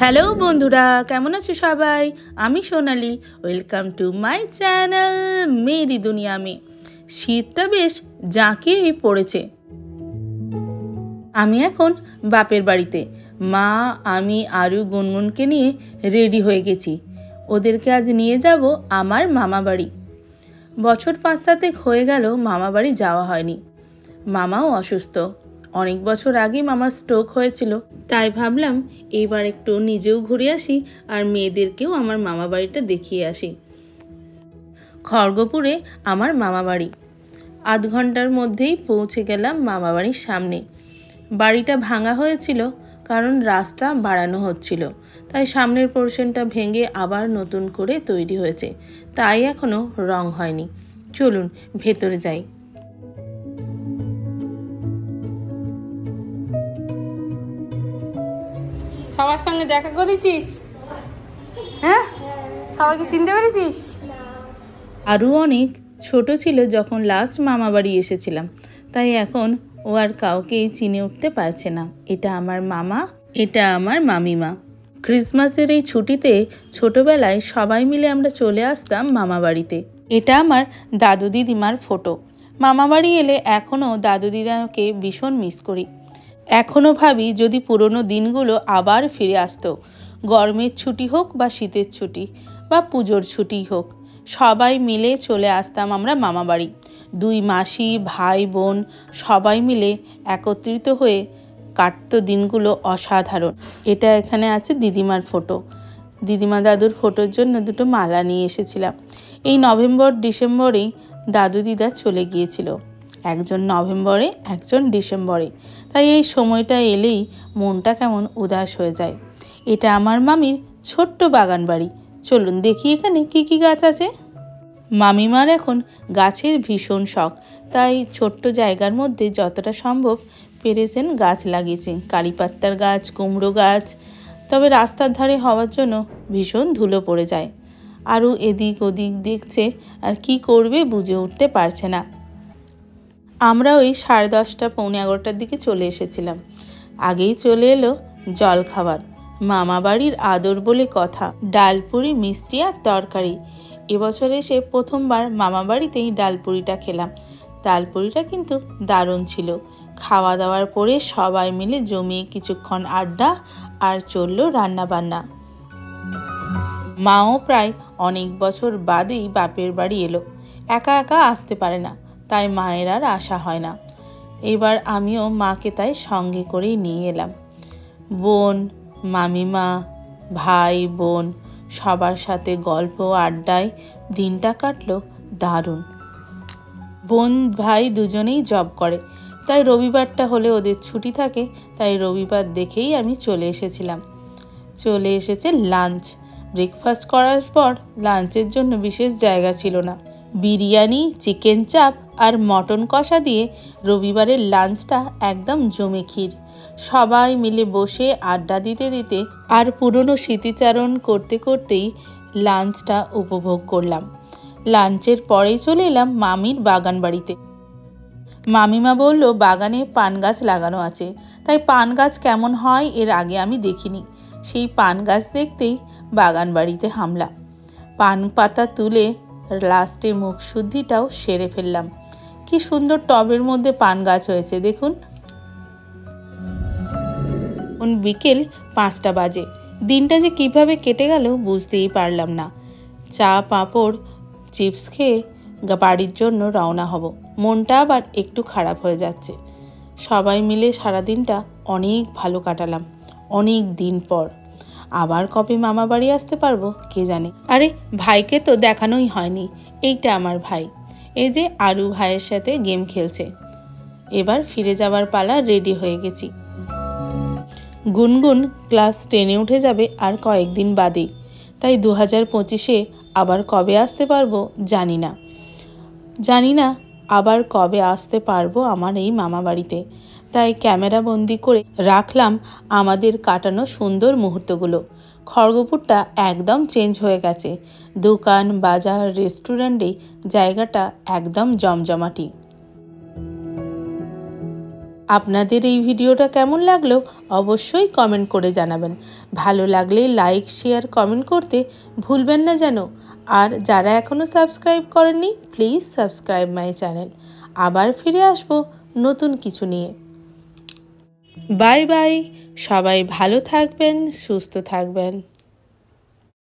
Hello বন্ধুরা, কেমন আছো সবাই? আমি Sonali. Welcome to my channel Meri Duniya Mein. শীতটা বেশ জাঁকিয়েই পড়েছে। আমি এখন বাপের বাড়িতে। মা, আমি আরু গুনগুনকে নিয়ে রেডি হয়ে গেছি। ওদেরকে আজ নিয়ে যাব আমার মামা বাড়ি। বছর 5-7 হয়ে গেল মামা বাড়ি যাওয়া হয়নি। মামাও অসুস্থ। অনেক বছর আগে মামার স্ট্রোক হয়েছিল, তাই ভাবলাম এইবার একটু নিজেও ঘুরে আসি আর মেয়েদেরকেও আমার মামা বাড়িটা দেখিয়ে আসি। খড়গপুরে আমার মামা বাড়ি। আধ ঘন্টার মধ্যেই পৌঁছে গেলাম মামা বাড়ির সামনে। বাড়িটা ভাঙা হয়েছিল কারণ রাস্তা বাড়ানো হচ্ছিল, তাই সামনের পোর্শনটা ভেঙে আবার নতুন করে তৈরি হয়েছে, তাই এখনও রং হয়নি। চলুন ভেতরে যাই। সবার সঙ্গে দেখা করেছিস? হ্যাঁ, সবাইকে চিনতে পেরেছিস? আরও অনেক ছোট ছিল যখন লাস্ট মামা বাড়ি এসেছিলাম, তাই এখন ও আর কাউকেই চিনে উঠতে পারছে না। এটা আমার মামা, এটা আমার মামিমা। ক্রিসমাসের এই ছুটিতে ছোটবেলায় সবাই মিলে আমরা চলে আসতাম মামা বাড়িতে। এটা আমার দাদু দিদিমার ফটো। মামা বাড়ি এলে এখনও দাদু দিদাকে ভীষণ মিস করি। এখনও ভাবি যদি পুরনো দিনগুলো আবার ফিরে আসতো। গরমের ছুটি হোক বা শীতের ছুটি বা পুজোর ছুটি হোক, সবাই মিলে চলে আসতাম আমরা মামা বাড়ি। 2 মাসি, ভাই বোন সবাই মিলে একত্রিত হয়ে কাটতো দিনগুলো অসাধারণ। এটা এখানে আছে দিদিমার ফটো। দিদিমা দাদুর ফটোর জন্য 2টো মালা নিয়ে এসেছিলাম। এই নভেম্বর ডিসেম্বরেই দাদু দিদা চলে গিয়েছিল, একজন নভেম্বরে একজন ডিসেম্বরে, তাই এই সময়টা এলেই মনটা কেমন উদাস হয়ে যায়। এটা আমার মামির ছোট্ট বাগান বাড়ি। চলুন দেখি এখানে কি কি গাছ আছে। মামিমার এখন গাছের ভীষণ শখ, তাই ছোট্ট জায়গার মধ্যে যতটা সম্ভব পেরেছেন গাছ লাগিয়েছেন। কারি পাত্তার গাছ, কুমড়ো গাছ। তবে রাস্তার ধারে হওয়ার জন্য ভীষণ ধুলো পড়ে যায়। আরও এদিক ওদিক দেখছে আর কি করবে বুঝে উঠতে পারছে না। আমরা ওই 10:30 পৌনে 11টার দিকে চলে এসেছিলাম। আগেই চলে এলো জল খাবার। মামা বাড়ির আদর বলে কথা, ডালপুরি, মিষ্টি আর তরকারি। এবছর এসে প্রথমবার মামা বাড়িতেই ডালপুরিটা খেলাম। ডালপুরিটা কিন্তু দারুণ ছিল। খাওয়া দাওয়ার পরে সবাই মিলে জমিয়ে কিছুক্ষণ আড্ডা আর চললো রান্না বান্না। মাও প্রায় অনেক বছর বাদেই বাপের বাড়ি এলো। একা একা আসতে পারে না, তাই মায়ের আর আসা হয় না। এবার আমিও মাকে তাই সঙ্গে করেই নিয়ে এলাম। বোন, মামিমা, ভাই বোন সবার সাথে গল্প আড্ডায় দিনটা কাটলো দারুণ। বোন ভাই দুজনেই জব করে, তাই রবিবারটা হলে ওদের ছুটি থাকে, তাই রবিবার দেখেই আমি চলে এসেছিলাম। চলে এসেছে লাঞ্চ। ব্রেকফাস্ট করার পর লাঞ্চের জন্য বিশেষ জায়গা ছিল না। বিরিয়ানি, চিকেন চাপ আর মটন কষা দিয়ে রবিবারের লাঞ্চটা একদম জমে ক্ষীর। সবাই মিলে বসে আড্ডা দিতে দিতে আর পুরনো স্মৃতিচারণ করতে করতেই লাঞ্চটা উপভোগ করলাম। লাঞ্চের পরেই চলে এলাম মামির বাগান বাড়িতে। মামিমা বলল বাগানে পান গাছ লাগানো আছে, তাই পান গাছ কেমন হয় এর আগে আমি দেখিনি। সেই পান গাছ দেখতেই বাগান বাড়িতে হামলা। পান পাতা তুলে লাস্টে মুখ শুদ্ধিটাও সেরে ফেললাম। কি সুন্দর টবের মধ্যে পান গাছ হয়েছে দেখুন। বিকেল 5টা বাজে। দিনটা যে কিভাবে কেটে গেল বুঝতেই পারলাম না। চা, পাঁপড়, চিপস খেয়ে বাড়ির জন্য রওনা হব। মনটা আবার একটু খারাপ হয়ে যাচ্ছে। সবাই মিলে সারাদিনটা অনেক ভালো কাটালাম। অনেক দিন পর আবার কবে মামা বাড়ি আসতে পারবো কে জানে। আরে ভাইকে তো দেখানোই হয়নি। এইটা আমার ভাই। এই যে আরু ভাইয়ের সাথে গেম খেলছে। এবার ফিরে যাবার পালা, রেডি হয়ে গেছি। গুনগুন ক্লাস 10-এ উঠে যাবে আর কয়েকদিন বাদেই, তাই 2025-এ আবার কবে আসতে পারবো জানি না আবার কবে আসতে পারবো আমার এই মামা বাড়িতে। তাই ক্যামেরা বন্দি করে রাখলাম আমাদের কাটানো সুন্দর মুহূর্তগুলো। খড়গপুরটা একদম চেঞ্জ হয়ে গেছে। দোকান, বাজার, রেস্টুরেন্টে জায়গাটা একদম জমজমাটি। আপনাদের এই ভিডিওটা কেমন লাগলো অবশ্যই কমেন্ট করে জানাবেন। ভালো লাগলে লাইক শেয়ার কমেন্ট করতে ভুলবেন না যেন। আর যারা এখনও সাবস্ক্রাইব করেননি প্লিজ সাবস্ক্রাইব মাই চ্যানেল। আবার ফিরে আসবো নতুন কিছু নিয়ে। Bye bye. সবাই ভালো থাকবেন, সুস্থ থাকবেন।